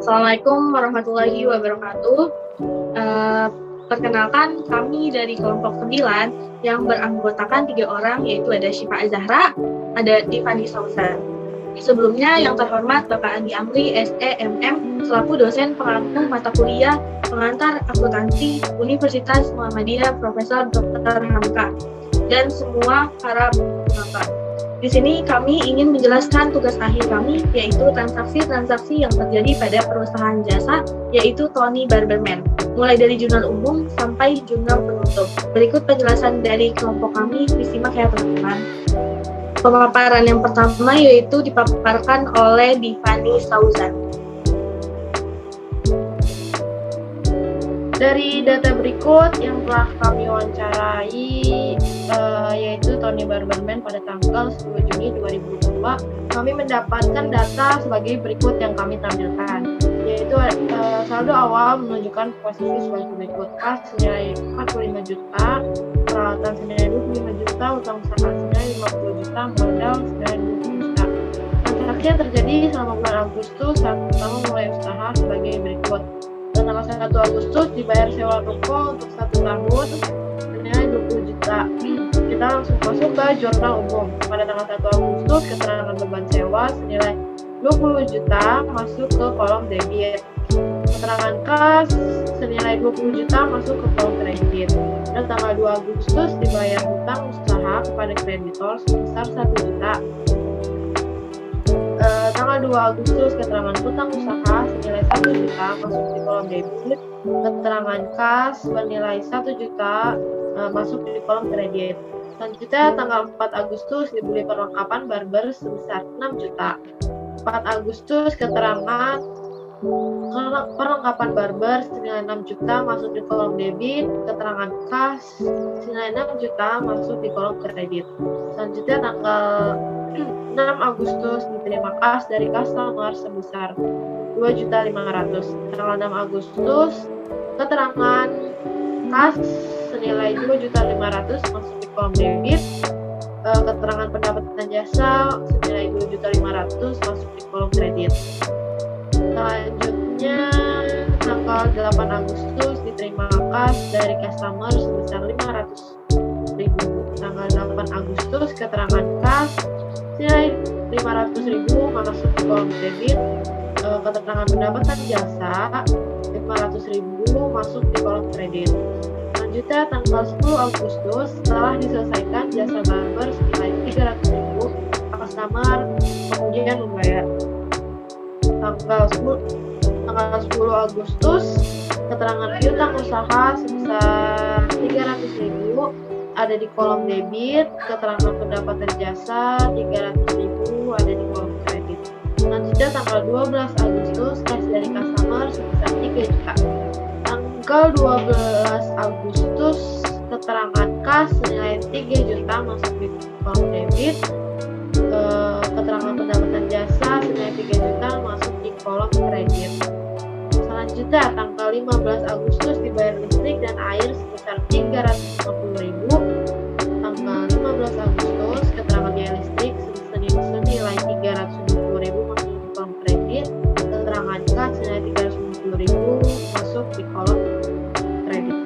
Assalamualaikum warahmatullahi wabarakatuh. Eh, Perkenalkan, kami dari kelompok 9 yang beranggotakan 3 orang, yaitu ada Syifa Azahra, ada Tiffany Sausan. Sebelumnya, yang terhormat Bapak Andi Amri, SEMM, selaku dosen pengampu mata kuliah pengantar akuntansi Universitas Muhammadiyah Profesor Dr. Hamka, dan semua para penonton. Di sini kami ingin menjelaskan tugas akhir kami, yaitu transaksi-transaksi yang terjadi pada perusahaan jasa, yaitu Tony Barberman, mulai dari jurnal umum sampai jurnal penutup. Berikut penjelasan dari kelompok kami, disimak ya teman-teman. Pemaparan yang pertama yaitu dipaparkan oleh Tiffany Sausan. Dari data berikut yang telah kami wawancarai, yaitu Tony Barberman pada tanggal 10 Juni 2022, kami mendapatkan data sebagai berikut yang kami tampilkan, yaitu saldo awal menunjukkan posisi sebagai berikut: kas senilai 45 juta, peralatan senilai 25 juta, utang usaha senilai 50 juta, modal senilai 20 juta. Transaksi yang terjadi selama bulan Agustus saat pertama mulai usaha sebagai berikut: tanggal 1 Agustus dibayar sewa toko untuk 1 tahun senilai 20 juta. Kita langsung masuk ke jurnal umum. Pada tanggal 1 Agustus, keterangan beban sewa senilai 20 juta masuk ke kolom debit. Keterangan kas senilai 20 juta masuk ke kolom kredit. Dan tanggal 2 Agustus dibayar hutang usaha kepada kreditor sebesar 1 juta. Tanggal 2 Agustus keterangan hutang usaha senilai 1 juta masuk di kolom debit. Keterangan kas bernilai 1 juta masuk di kolom kredit. Selanjutnya tanggal 4 Agustus dibeli perlengkapan barber sebesar 6 juta. 4 Agustus keterangan perlengkapan barber senilai 6 juta masuk di kolom debit. Keterangan kas senilai 6 juta masuk di kolom kredit. Selanjutnya tanggal 6 Agustus diterima kas dari customer sebesar 2.500.000. Tanggal 6 Agustus keterangan kas senilai 2.500.000 masuk di kolom debit. Keterangan pendapatan jasa senilai 2.500.000 masuk di kolom kredit. Selanjutnya tanggal 8 Agustus diterima kas dari customer sebesar 500.000. Tanggal 8 Agustus keterangan kas senilai 500.000 masuk di kolom debit. Keterangan pendapatan jasa 500.000 masuk di kolom kredit. Selanjutnya tanggal 10 Agustus setelah diselesaikan jasa barber senilai 300.000, customer kemudian membayar. Tanggal 10 Agustus keterangan piutang usaha sebesar 300.000 ada di kolom debit. Keterangan pendapatan jasa 300.000 ada di kolom kredit. Selanjutnya tanggal 12 Agustus kas dari customer sebesar 3 juta. Tanggal 12 Agustus keterangan kas senilai 3 juta masuk di kolom debit. Keterangan pendapatan jasa senilai 3 juta masuk di kolom kredit. Selanjutnya tanggal 15 Agustus dibayar listrik dan air sebesar 350.000. Tanggal 15 Agustus keterangan biaya listrik senilai 350.000 masuk di kolom kredit. Keterangan kas senilai 350.000 masuk di kolom kredit.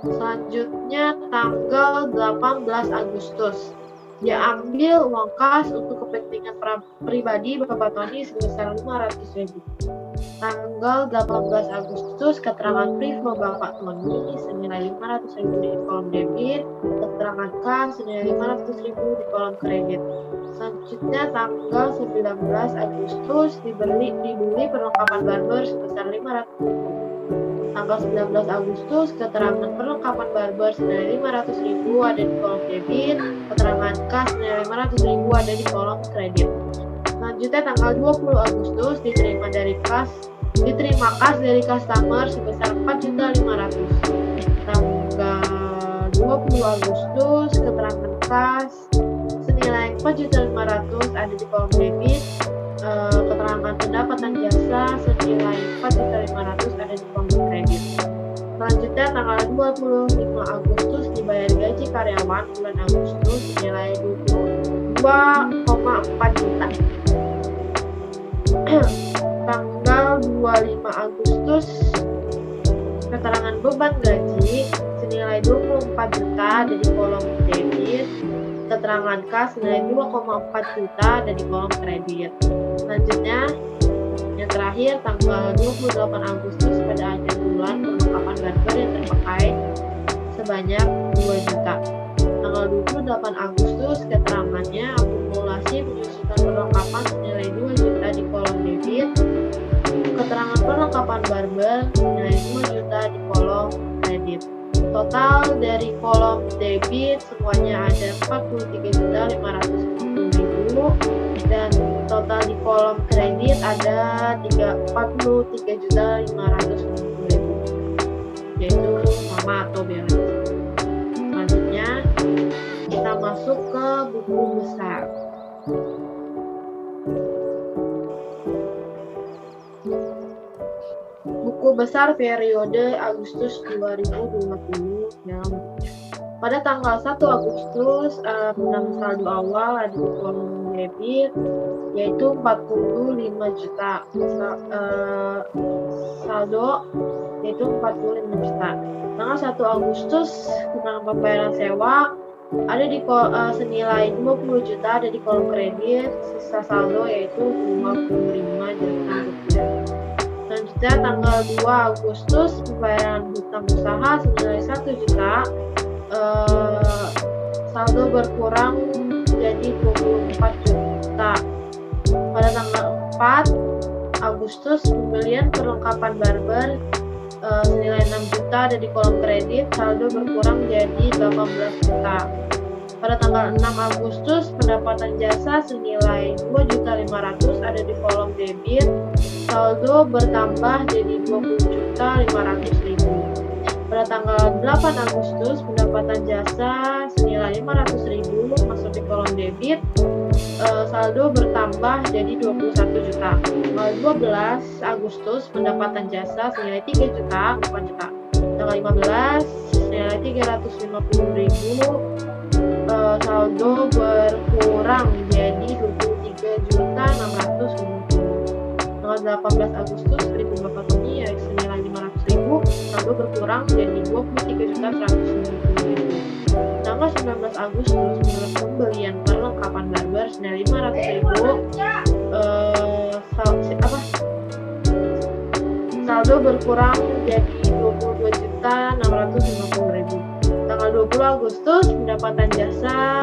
Selanjutnya tanggal 18 Agustus diambil uang kas untuk kepentingan pribadi Bapak Tony sebesar 500.000. Tanggal 18 Agustus keterangan privo Bapak Tony senilai 500.000 di kolom debit. Keterangan kas senilai 500.000 di kolom kredit. Selanjutnya tanggal 19 Agustus dibeli perlengkapan barber sebesar 500.000. Tanggal 19 Agustus keterangan perlengkapan barber senilai 500.000 ada di kolom debit. Keterangan kas senilai 500.000 ada di kolom kredit. Selanjutnya tanggal 20 Agustus diterima kas dari customer sebesar 4.500.000. Tanggal 20 Agustus keterangan kas senilai 4.500.000 ada di kolom debit. Keterangan pendapatan jasa senilai 4.500.000 ada di kolom kredit. Selanjutnya tanggal 25 Agustus dibayar gaji karyawan bulan Agustus senilai 22,4 juta. tanggal 25 Agustus keterangan beban gaji senilai 24 juta ada di kolom debit, keterangan kas senilai 2,4 juta ada di kolom kredit. Selanjutnya yang terakhir tanggal 28 Agustus pada akhir bulan perlengkapan barber yang terpakai sebanyak 2 juta. Tanggal 28 Agustus keterangannya akumulasi penyusutan perlengkapan senilai 2 juta di kolom debit, keterangan perlengkapan barber senilai 2 juta di kolom kredit. Total dari kolom debit semuanya ada 43.550.000 dan total di kolom kredit ada 43.550.000 yaitu sama atau balance. Selanjutnya kita masuk ke buku besar. Buku besar periode Agustus 2020 pada tanggal 1 Agustus penambah saldo awal ada di kolom debit yaitu 45 juta. Saldo yaitu 45 juta. Tanggal 1 Agustus tentang pembayaran sewa ada di senilai 20 juta ada di kolom kredit, sisa saldo yaitu 25 juta rupiah. Selanjutnya tanggal 2 Agustus pembayaran hutang usaha senilai 1 juta, saldo berkurang jadi 24 juta. Pada tanggal 4 Agustus pembelian perlengkapan barber senilai 6 juta ada di kolom kredit, saldo berkurang jadi 18 juta. Pada tanggal 6 Agustus pendapatan jasa senilai 2.500.000 ada di kolom debit, saldo bertambah jadi 20.500.000. Pada tanggal 8 Agustus pendapatan jasa senilai 500.000 masuk di kolom debit, saldo bertambah jadi 21 juta. Tanggal 12 Agustus pendapatan jasa senilai 3 juta, bukan juta. Tanggal 15 senilai 350.000, saldo berkurang jadi 23.650.000. Tanggal 18 Agustus terima ini ya senilai 500.000, saldo berkurang jadi 23.150.000. Tanggal 19 Agustus menurut pembelian perlengkapan barber senilai 500.000, saldo berkurang jadi 22.650.000. Tanggal 20 Agustus pendapatan jasa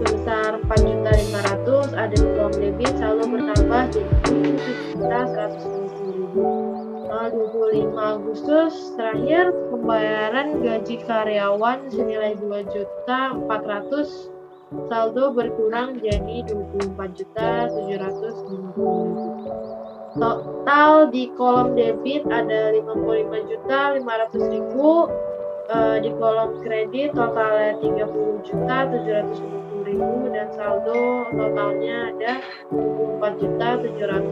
sebesar 4.500.000 ada di kolom debit, saldo bertambah jadi 7.150.000. Tanggal 25 Agustus terakhir pembayaran gaji karyawan senilai 2.400.000, saldo berkurang jadi 24.750.000. Total di kolom debit ada 55.500.000, di kolom kredit totalnya 30.750.000 dan saldo totalnya ada 24.750.000.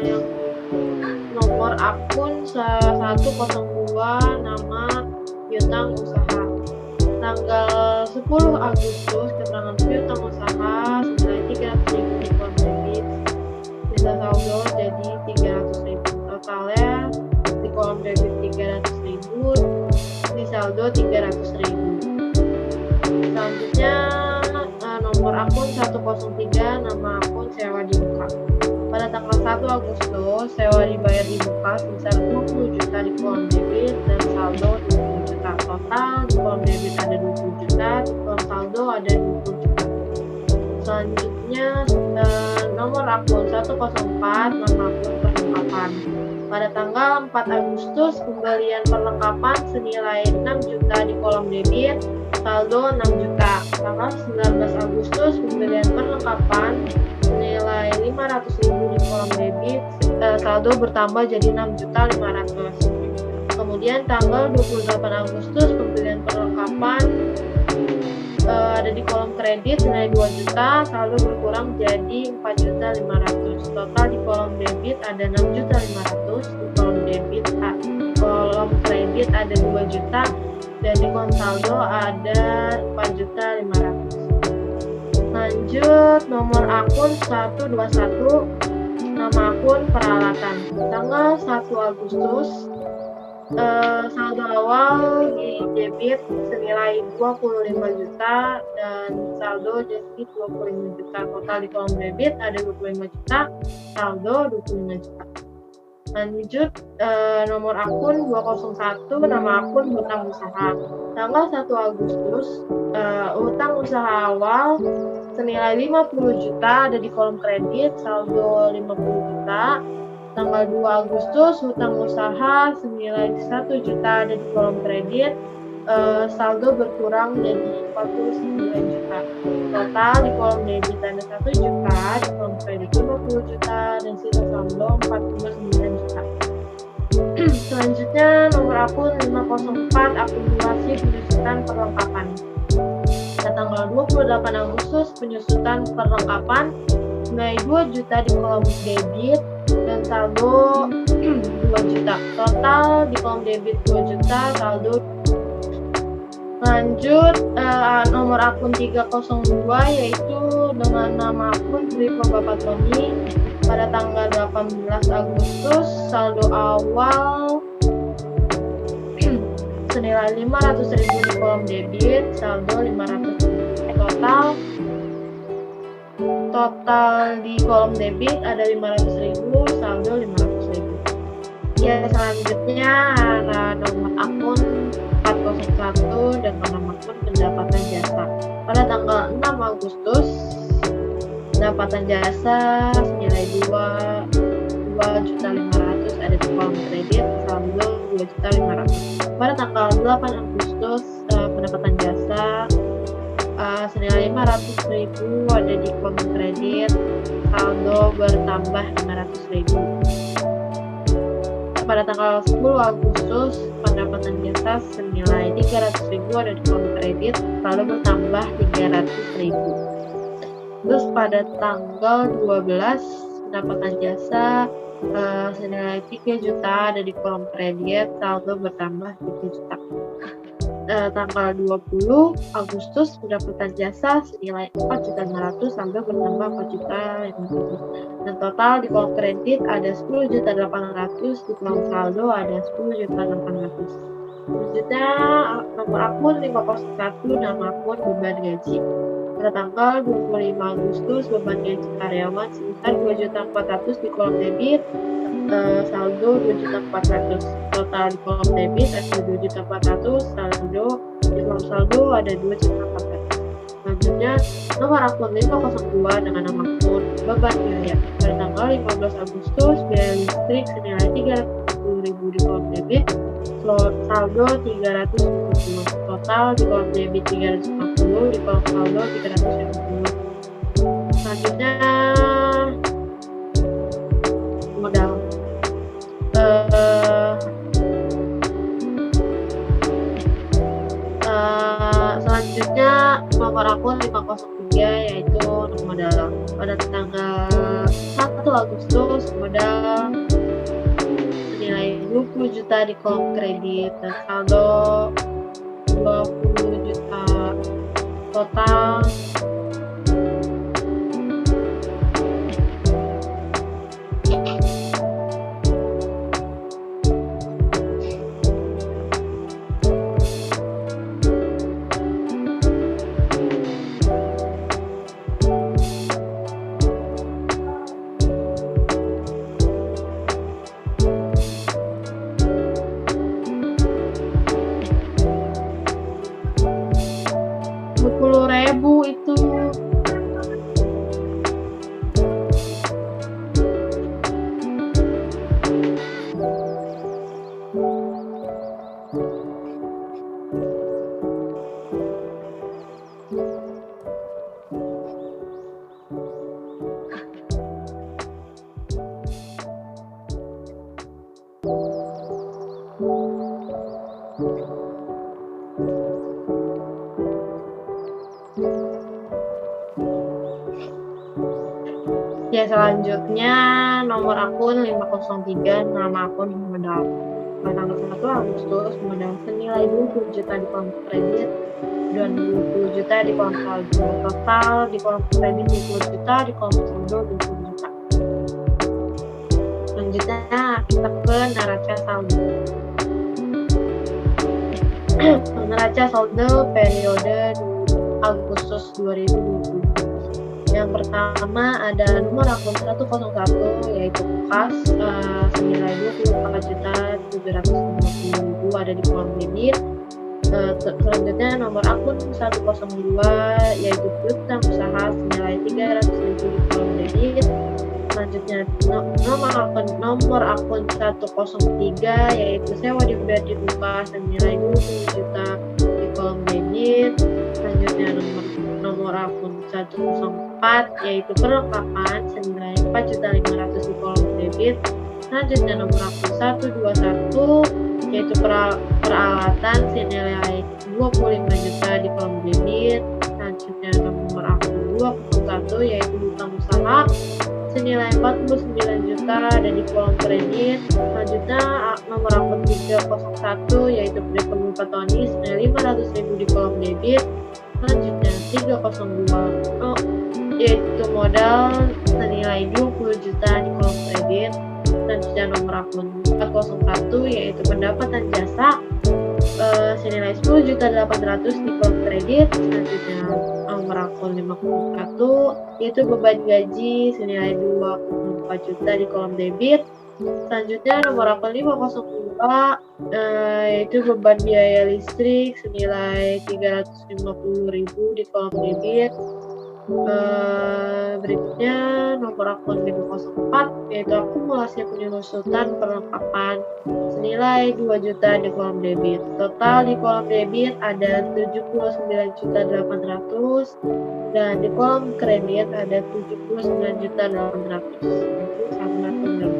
Yang nomor akun 102 nama piutang usaha. Tanggal 10 Agustus keterangan piutang usaha senilai 300.000 di kolom debit, sisa saldo jadi 300.000. Totalnya di kolom debit 300.000, di saldo 300.000. Selanjutnya nomor akun 103 nama akun sewa dibuka. Pada tanggal 1 Agustus sewa dibayar dibuka sebesar 20 juta di kolom debit dan saldo 20 juta. Total di kolom debit ada 20 juta, di kolom saldo ada 20 juta. Selanjutnya nomor akun 104 nama akun perlengkapan. Pada tanggal 4 Agustus pembelian perlengkapan senilai 6 juta di kolom debit, saldo 6 juta. Tanggal 19 Agustus pembelian perlengkapan senilai 500.000 di kolom debit, saldo bertambah jadi 6.500.000. Kemudian tanggal 28 Agustus pembelian perlengkapan ada di kolom kredit senilai 2 juta, saldo berkurang jadi 4.500.000. Total di kolom debit ada 6.500.000, di kolom debit kolom kredit ada 2 juta dan di kolom saldo ada 4.500.000. Lanjut, nomor akun 121, nama akun peralatan. Tanggal 1 Agustus, saldo awal di debit senilai 25 juta dan saldo defisit 25 juta. Total di kolom debit ada 25 juta, saldo 25 juta. Lanjut, nomor akun 201, nama akun hutang usaha. Tanggal 1 Agustus, hutang usaha awal senilai 50 juta ada di kolom kredit, saldo 50 juta. Tanggal 2 Agustus, hutang usaha senilai 1 juta ada di kolom kredit, saldo berkurang jadi 49 juta. Total di kolom debit ada 1 juta, di kolom kredit 50 juta, dan sisa saldo 49 juta. Selanjutnya, nomor akun 504, akumulasi penyusutan perlengkapan. Pada tanggal 28 Agustus, penyusutan perlengkapan senilai 2 juta di kolom debit dan saldo 2 juta. Total di kolom debit 2 juta, saldo. Lanjut, nomor akun 302 yaitu dengan nama akun Rivo Bapak Tony. Pada tanggal 18 Agustus, saldo awal senilai 500.000 di kolom debit, saldo 500.000. Total di kolom debit ada 500.000, saldo 500.000. Ya, selanjutnya ada nomor akun 401 dan nomor akun pendapatan jasa. Pada tanggal 6 Agustus, pendapatan jasa senilai 2.500.000 ada di kolom kredit, saldo 2.500.000. Pada tanggal 8 Agustus, pendapatan jasa senilai 500.000 ada di kolom kredit, saldo bertambah 500.000. Pada tanggal 10 Agustus, pendapatan jasa senilai 300.000 ada di kolom kredit, saldo bertambah 300.000. Terus pada tanggal 12, pendapatan jasa senilai 3 juta ada di kolom kredit, saldo bertambah 3 juta. Tanggal 20 Agustus, pendapatan jasa senilai 4.500.000, saldo bertambah 4.500.000. Dan total di kolom kredit ada 10.800.000, di kolom saldo ada 10.800.000. Selanjutnya, nomor akun 501, nama akun beban gaji. Pada tanggal 25 Agustus, beban gaji karyawan sebesar 2.400.000 di kolom debit, saldo 2.400.000. Total di kolom debit ada 2.400.000, saldo di kolom saldo ada 2.400.000. Selanjutnya, nomor akun 502 dengan nama akun beban biaya. Pada tanggal 15 Agustus, biaya listrik senilai 340.000 di kolom debit, saldo 350. Total di kolom debit 350, di kolom saldo 350. Selanjutnya, modal. Selanjutnya, nomor akun 503 yaitu modal. Pada tanggal 1 Agustus, modal senilai 20 juta di kolom kredit dan saldo 20 juta. Total itu. Ya, selanjutnya nomor akun 503 nama akun modal. tanggal 1 Agustus modal senilai 20 juta di kolom kredit dan 20 juta di kolom saldo. Total di kolom kredit 20 juta, di kolom saldo 20 juta. Selanjutnya kita ke neraca saldo. Neraca saldo periode Agustus 2020. Yang pertama ada nomor akun 101 yaitu kas senilai 24.750.000 ada di kolom debit. Selanjutnya nomor akun 102 yaitu piutang usaha senilai 300.000 di kolom debit. Selanjutnya nomor akun 103 yaitu sewa dibayar dibuka senilai 20 juta di kolom debit. Selanjutnya nomor akun 104 yaitu perlengkapan senilai 4.500.000 di kolom debit. Selanjutnya nomor akun 121 yaitu peralatan senilai 25 juta di kolom debit. Selanjutnya nomor akun 201 yaitu hutang usaha senilai 49 juta dan di kolom kredit. Selanjutnya nomor akun 301 yaitu pendapatan petani senilai 500.000 di kolom debit. Selanjutnya 302 yaitu modal senilai 20 juta di kolom kredit. Selanjutnya nomor akun 401 yaitu pendapatan jasa senilai 10.800.000 di kolom kredit. Selanjutnya nomor akun 51 yaitu beban gaji senilai 24 juta di kolom debit. Selanjutnya nomor akun 502 yaitu beban biaya listrik senilai 350.000 di kolom debit. Berikutnya nomor akun 504 yaitu akumulasi penyusutan perlengkapan senilai 2 juta di kolom debit. Total di kolom debit ada 79.800 dan di kolom kredit ada 79.800. Itu sangat mendalam.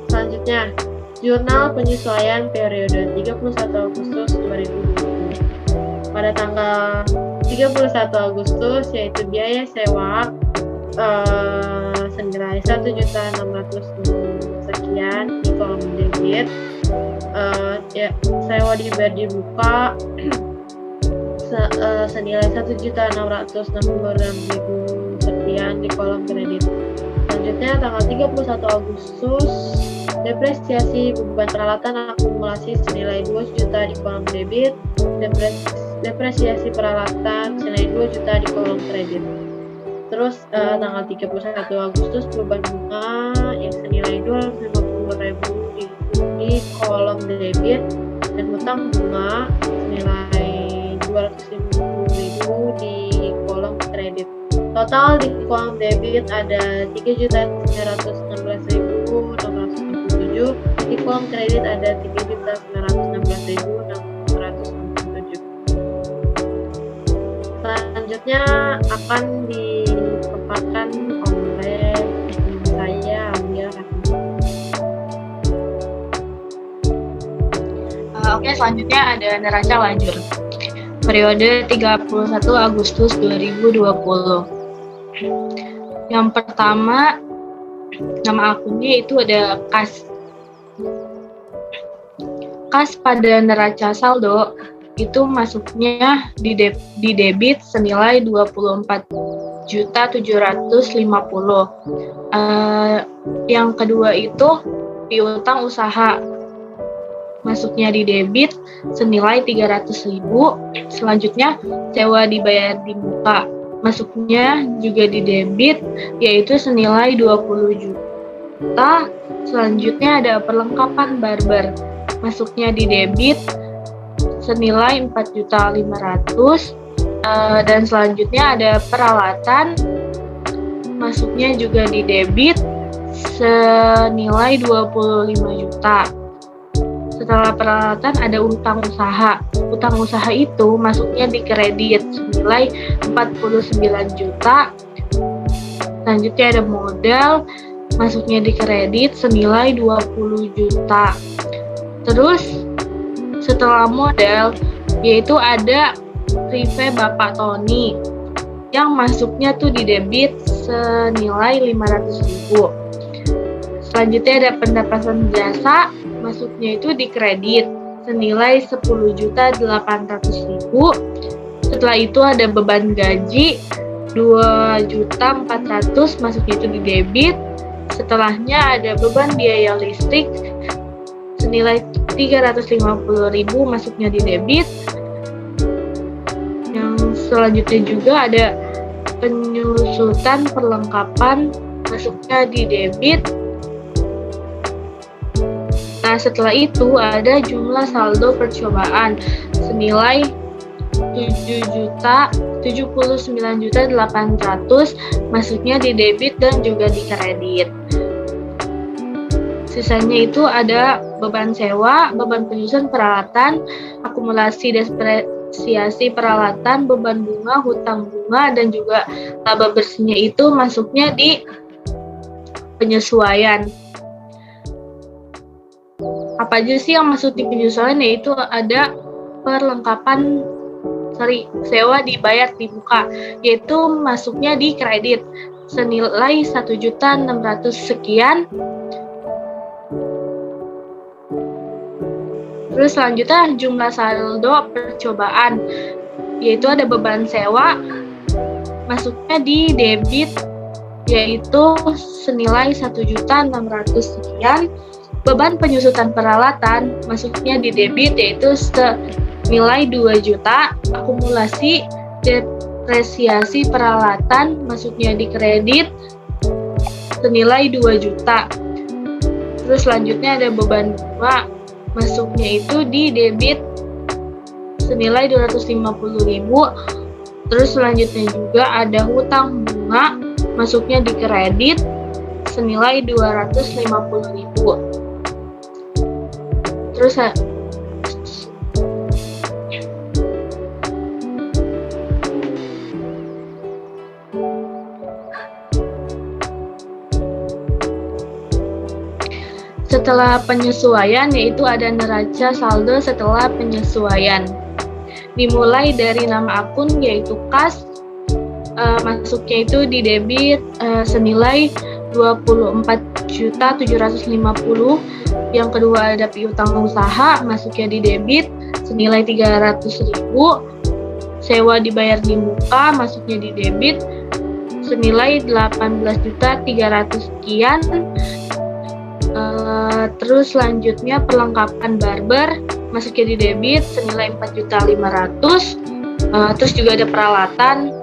Selanjutnya Jurnal penyesuaian periode 31 Agustus 2020. Pada tanggal 31 Agustus yaitu biaya sewa senilai 1.600.000 sekian di kolom debit. Sewa dibayar dibuka senilai 1.666.000 sekian di kolom kredit. Selanjutnya tanggal 31 Agustus depresiasi beban peralatan akumulasi senilai 2 juta di kolom debit. Depresiasi peralatan senilai 2 juta di kolom kredit. Terus tanggal 31 Agustus beban bunga yang senilai 250.000 di kolom debit dan hutang bunga senilai 250.000 di kolom kredit. Total di kolom debit ada 3.916.667, di kolom kredit ada 3.916.667. Selanjutnya akan ditempatkan oleh saya Alia Oke, selanjutnya ada neraca lajur periode 31 Agustus 2020. Yang pertama, nama akunnya itu ada kas. Kas pada neraca saldo itu masuknya di debit senilai 24.750.000. Yang kedua itu piutang usaha, masuknya di debit senilai 300.000. Selanjutnya sewa dibayar di muka, masuknya juga di debit yaitu senilai 20 juta. Selanjutnya ada perlengkapan barber, masuknya di debit senilai 4.500.000. Dan selanjutnya ada peralatan, masuknya juga di debit senilai 25 juta. Setelah peralatan ada utang usaha. Utang usaha itu masuknya di kredit senilai 49 juta. Selanjutnya ada modal, masuknya di kredit senilai 20 juta. Terus setelah modal yaitu ada prive Bapak Tony. yang masuknya tuh di debit senilai 500.000. Selanjutnya ada pendapatan jasa, masuknya itu di kredit senilai 10.800.000. Setelah itu ada beban gaji 2.400.000, masuknya itu di debit. Setelahnya ada beban biaya listrik senilai 350.000, masuknya di debit. Yang selanjutnya juga ada penyusutan perlengkapan, masuknya di debit. Nah, setelah itu ada jumlah saldo percobaan senilai 79.800.000, masuknya di debit dan juga di kredit. Sisanya itu ada beban sewa, beban penyusun peralatan, akumulasi depresiasi peralatan, beban bunga, hutang bunga, dan juga laba bersihnya itu masuknya di penyesuaian. Apa aja sih yang masuk di penyesuaian? Yaitu ada perlengkapan sewa dibayar di muka, yaitu masuknya di kredit senilai 1.600.000 sekian. Terus selanjutnya jumlah saldo percobaan, yaitu ada beban sewa, masuknya di debit, yaitu senilai 1.600.000 sekian. Beban penyusutan peralatan, masuknya di debit, yaitu senilai 2 juta. Akumulasi depresiasi peralatan, masuknya di kredit senilai 2 juta. Terus selanjutnya ada beban bunga, masuknya itu di debit senilai 250.000. Terus selanjutnya juga ada hutang bunga, masuknya di kredit senilai 250.000. Terus setelah penyesuaian, yaitu ada neraca saldo setelah penyesuaian. Dimulai dari nama akun, yaitu kas, masuknya itu di debit senilai 24.750.000. Yang kedua ada piutang usaha, masuknya di debit senilai 300.000. Sewa dibayar di muka, masuknya di debit senilai 18.300 sekian. Terus selanjutnya perlengkapan barber, masuknya di debit senilai 4.500.000. Terus juga ada peralatan,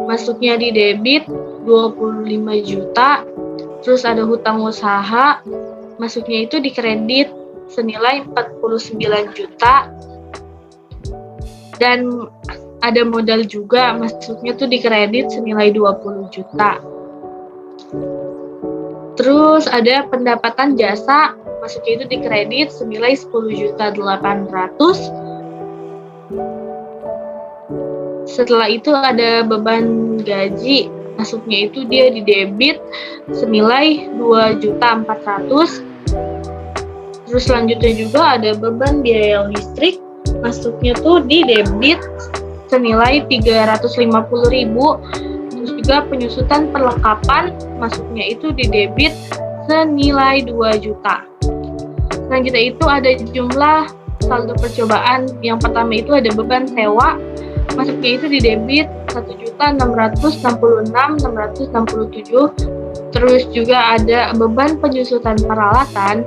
masuknya di debit 25 juta. Terus ada hutang usaha, masuknya itu di kredit senilai 49 juta. Dan ada modal juga, masuknya tuh di kredit senilai 20 juta. Terus ada pendapatan jasa, masuknya itu di kredit senilai 10.800.000. Setelah itu ada beban gaji, masuknya itu dia di debit senilai 2.400.000. Terus selanjutnya juga ada beban biaya listrik, masuknya tuh di debit senilai 350.000. Terus juga penyusutan perlengkapan, masuknya itu di debit senilai 2 juta. Selanjutnya itu ada jumlah saldo percobaan. Yang pertama itu ada beban sewa, masuknya itu di debit 1.666.667. Terus juga ada beban penyusutan peralatan,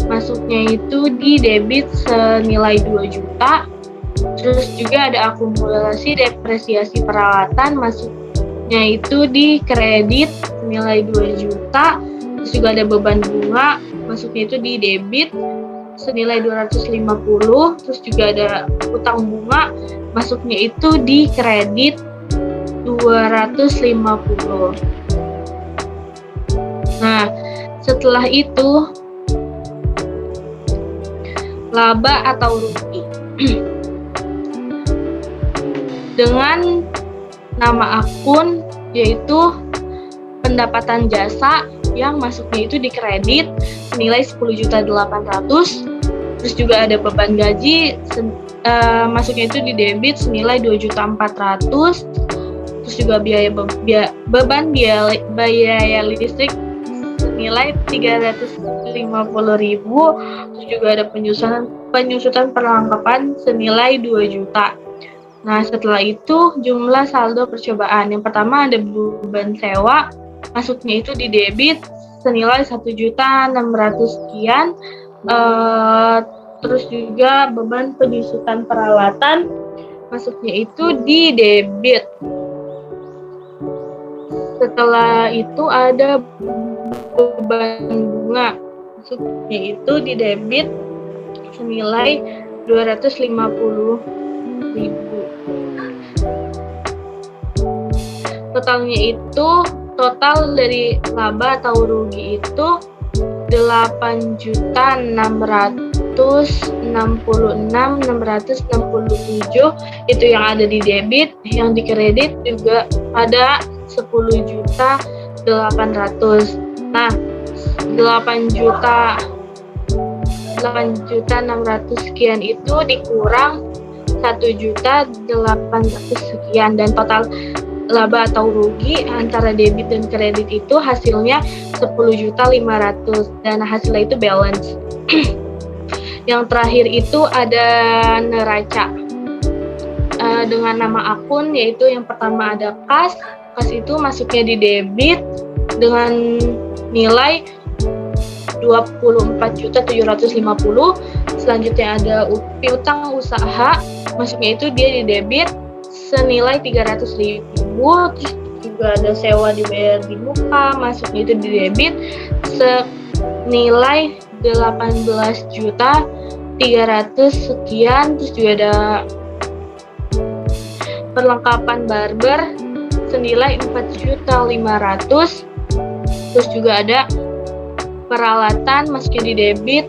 masuknya itu di debit senilai 2 juta. Terus juga ada akumulasi depresiasi peralatan, masuknya itu di kredit senilai 2 juta. Terus juga ada beban bunga, masuknya itu di debit senilai 250. Terus juga ada hutang bunga, masuknya itu di kredit 250. Nah, setelah itu laba atau rugi. Dengan nama akun, yaitu pendapatan jasa, yang masuknya itu di kredit senilai 10.800.000. Terus juga ada beban gaji, masuknya itu di debit senilai 2.400.000. terus juga beban biaya listrik senilai 350.000, terus juga ada penyusutan perlengkapan senilai 2 juta. Nah, setelah itu jumlah saldo percobaan. Yang pertama ada beban sewa, masuknya itu di debit senilai 1.600.000 sekian. Terus juga beban penyusutan peralatan, masuknya itu di debit. Setelah itu ada beban bunga, masuknya itu di debit senilai 250.000. Total dari laba atau rugi itu 8.666.667 itu yang ada di debit. Yang di kredit juga ada 10.800.000. Nah, 8.600.000 sekian itu dikurang 1.800.000 sekian, dan total laba atau rugi antara debit dan kredit itu hasilnya 10.500.000, dan hasilnya itu balance. Yang terakhir itu ada neraca dengan nama akun, yaitu yang pertama ada kas itu masuknya di debit dengan nilai 24.750.000. Selanjutnya ada piutang usaha, masuknya itu dia di debit senilai 300.000. Terus juga ada sewa dibayar di muka, masuknya itu di debit senilai 18.300.000 sekian. Terus juga ada perlengkapan barber senilai 4.500.000. Terus juga ada peralatan, masuknya di debit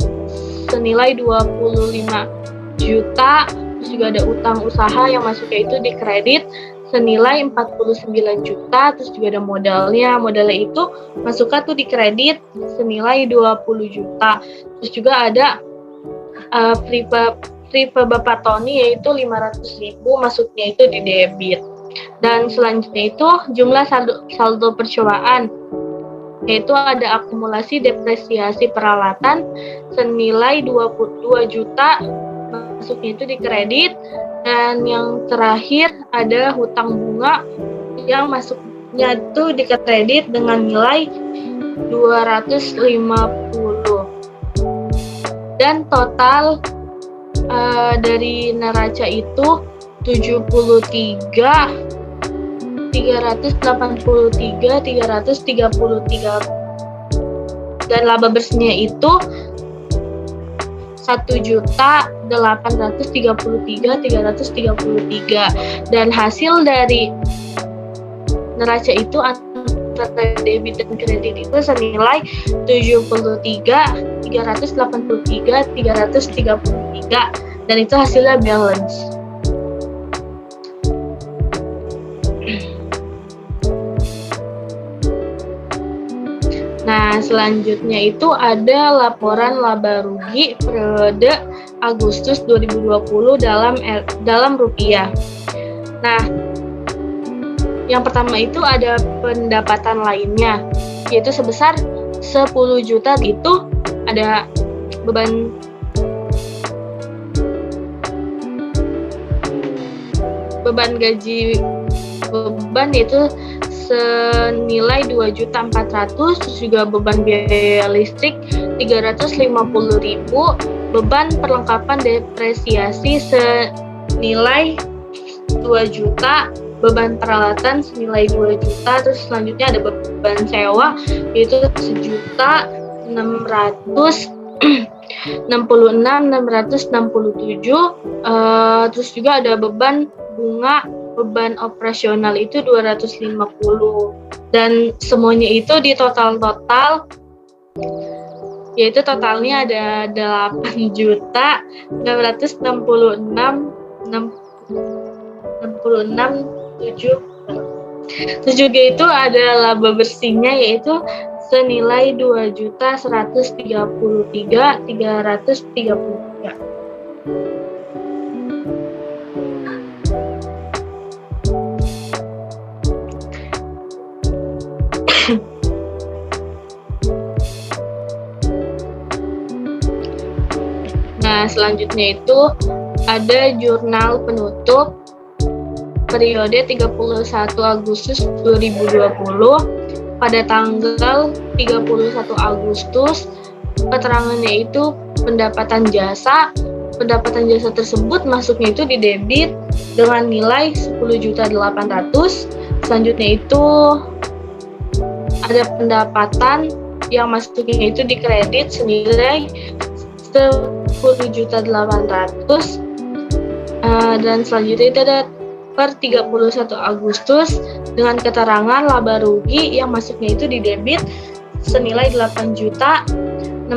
senilai 25 juta. Terus juga ada utang usaha yang masuknya itu di kredit senilai 49 juta. Terus juga ada modalnya itu masuknya tuh di kredit senilai 20 juta. Terus juga ada Prive Bapak Tony yaitu 500.000, masuknya itu di debit. Dan selanjutnya itu jumlah saldo percobaan, yaitu ada akumulasi depresiasi peralatan senilai 22 juta, masuknya itu di kredit. Dan yang terakhir ada hutang bunga yang masuknya itu di kredit dengan nilai 250. Dan total dari neraca itu 73.383.333, dan laba bersihnya itu 1.833.333, dan hasil dari neraca itu antara debit dan kredit itu senilai 73.383.333, dan itu hasilnya balance. Nah, selanjutnya itu ada laporan laba rugi periode Agustus 2020 dalam rupiah. Nah, yang pertama itu ada pendapatan lainnya, yaitu sebesar 10 juta. Itu ada beban gaji beban itu senilai 2.400.000, terus juga beban biaya listrik 350.000, beban perlengkapan depresiasi senilai 2 juta, beban peralatan senilai 2 juta, terus selanjutnya ada beban sewa yaitu 1.666.667, terus juga ada beban bunga, beban operasional itu 250, dan semuanya itu di total yaitu totalnya ada 8.666.667. Terus juga itu ada laba bersihnya yaitu senilai 2.133.333. Nah, selanjutnya itu ada jurnal penutup periode 31 Agustus 2020 pada tanggal 31 Agustus. Keterangannya itu pendapatan jasa. Pendapatan jasa tersebut masuknya itu di debit dengan nilai 10.800.000. Selanjutnya itu ada pendapatan yang masuknya itu di kredit senilai 10.800.000. Dan selanjutnya itu ada per 31 Agustus dengan keterangan laba rugi yang masuknya itu di debit senilai 8.666.667.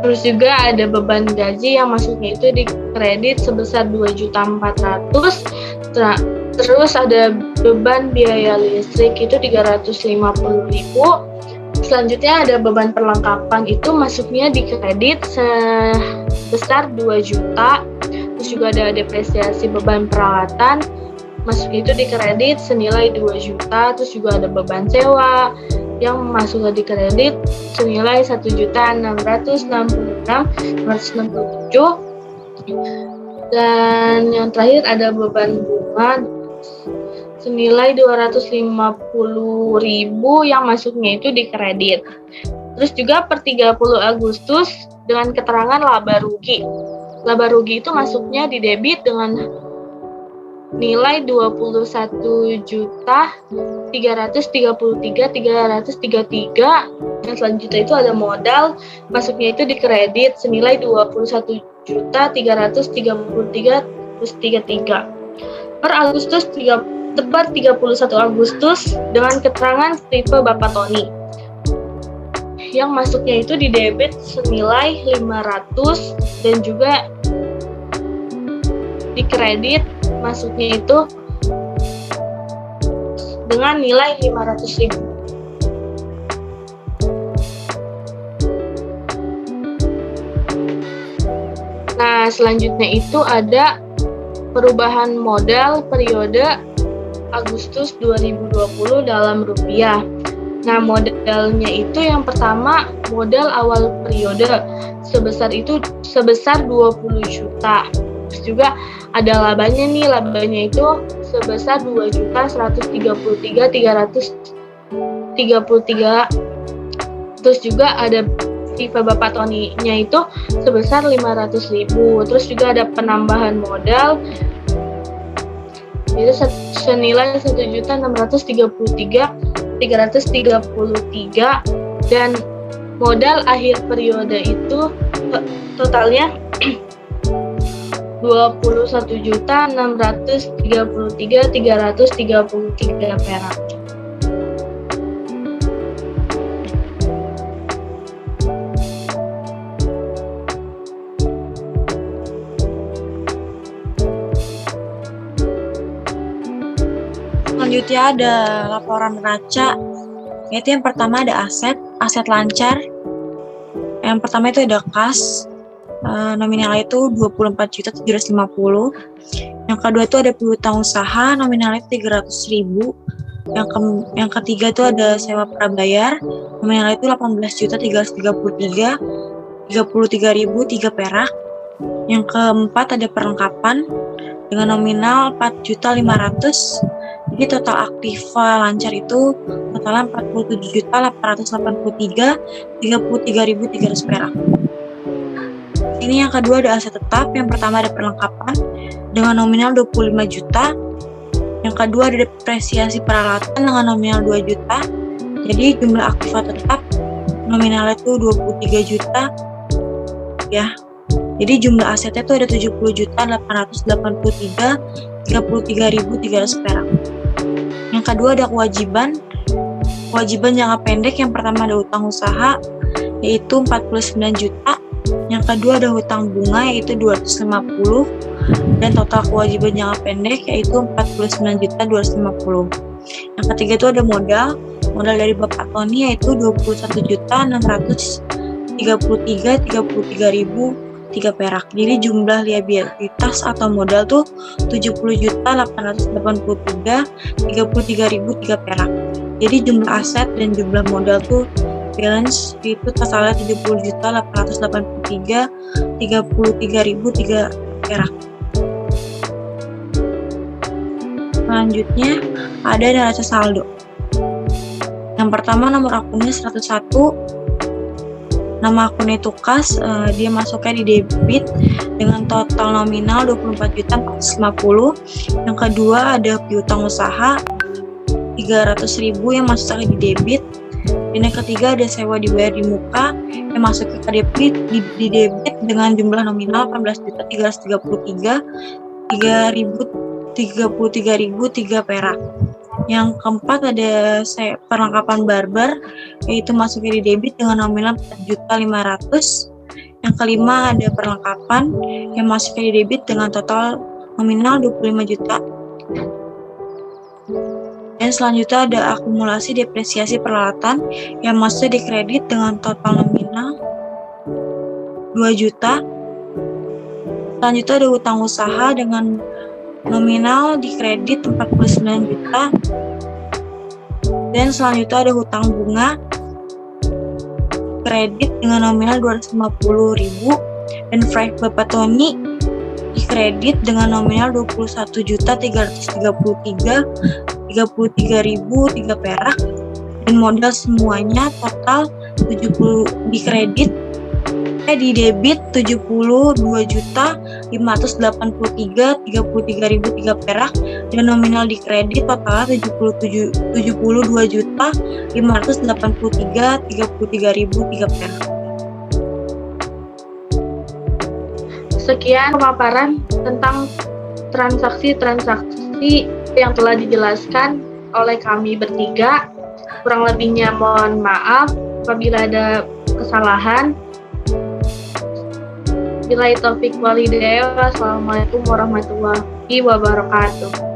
Terus juga ada beban gaji yang masuknya itu di kredit sebesar 2.400.000. Terus ada beban biaya listrik itu 350.000. Selanjutnya ada beban perlengkapan itu masuknya di kredit sebesar 2 juta. Terus juga ada depresiasi beban peralatan masuknya itu di kredit senilai 2 juta. Terus juga ada beban sewa yang masuknya di kredit senilai 1.666.667. Dan yang terakhir ada beban bunga senilai 250.000 yang masuknya itu di kredit. Terus juga per 30 Agustus dengan keterangan laba rugi. Laba rugi itu masuknya di debit dengan nilai 21.333.333. Dan selanjutnya itu ada modal masuknya itu di kredit senilai 21.333.33. Per 31 Agustus dengan keterangan tipe Bapak Tony yang masuknya itu di debit senilai 500 dan juga di kredit masuknya itu dengan nilai 500.000. Nah, selanjutnya itu ada perubahan modal periode Agustus 2020 dalam rupiah. Nah, modalnya itu yang pertama modal awal periode sebesar 20 juta. Terus juga ada labanya nih, labanya itu sebesar 2.133.333. Terus juga ada tipe Bapak Tony-nya itu sebesar 500.000. Terus juga ada penambahan modal itu senilai 1.633.333 dan modal akhir periode itu totalnya 21.633.333 perak. Selanjutnya ada laporan neraca, yaitu yang pertama ada aset lancar. Yang pertama itu ada kas, nominalnya itu 24.750. Yang kedua itu ada piutang usaha, nominalnya 300.000. Yang ketiga itu ada sewa prabayar, nominalnya itu 18.333.33.003 perak. Yang keempat ada perlengkapan dengan nominal 4.500.000. Jadi total aktiva lancar itu totalnya 47.883.33.300 perak. Ini yang kedua ada aset tetap. Yang pertama ada perlengkapan dengan nominal 25 juta. Yang kedua ada depresiasi peralatan dengan nominal 2 juta. Jadi jumlah aktiva tetap nominalnya itu 23 juta. Ya. Jadi jumlah asetnya itu ada 70.883.33.300 perak. Yang kedua ada kewajiban jangka pendek. Yang pertama ada utang usaha yaitu 49 juta. Yang kedua ada hutang bunga yaitu 250 dan total kewajiban jangka pendek yaitu 49.250. Yang ketiga itu ada modal dari Bapak Tony yaitu 21.633.33.003 perak. Jadi jumlah liabilitas atau modal tuh 70.883.33.003 perak. Jadi jumlah aset dan jumlah modal tuh balance yaitu totalnya 70.883.33.003 perak. Selanjutnya ada neraca saldo. Yang pertama nomor akunnya 101. Nama akunnya itu kas, dia masuknya di debit dengan total nominal 24.450. Yang kedua ada piutang usaha 300.000 yang masuknya di debit. Dan yang ketiga ada sewa dibayar di muka yang masuk ke debit di debit dengan jumlah nominal 18.333.003 perak. Yang keempat ada perlengkapan barber yaitu masuknya di debit dengan nominal 4.500.000. Yang kelima ada perlengkapan yang masuknya di debit dengan total nominal 25 juta. Dan selanjutnya ada akumulasi depresiasi peralatan yang masuknya di kredit dengan total nominal 2 juta. Selanjutnya ada hutang usaha dengan nominal di kredit 49 juta. Dan selanjutnya ada hutang bunga kredit dengan nominal 250.000 dan proyek Bapak Tony di kredit dengan nominal 21.333.003 perak dan modal semuanya total 70 di kredit di debit 72.583.003 perak dan nominal di kredit totalnya 72.583.003 perak. Sekian pemaparan tentang transaksi-transaksi yang telah dijelaskan oleh kami bertiga. Kurang lebihnya mohon maaf apabila ada kesalahan. Billahi taufik walhidayah. Wassalamualaikum warahmatullahi wabarakatuh.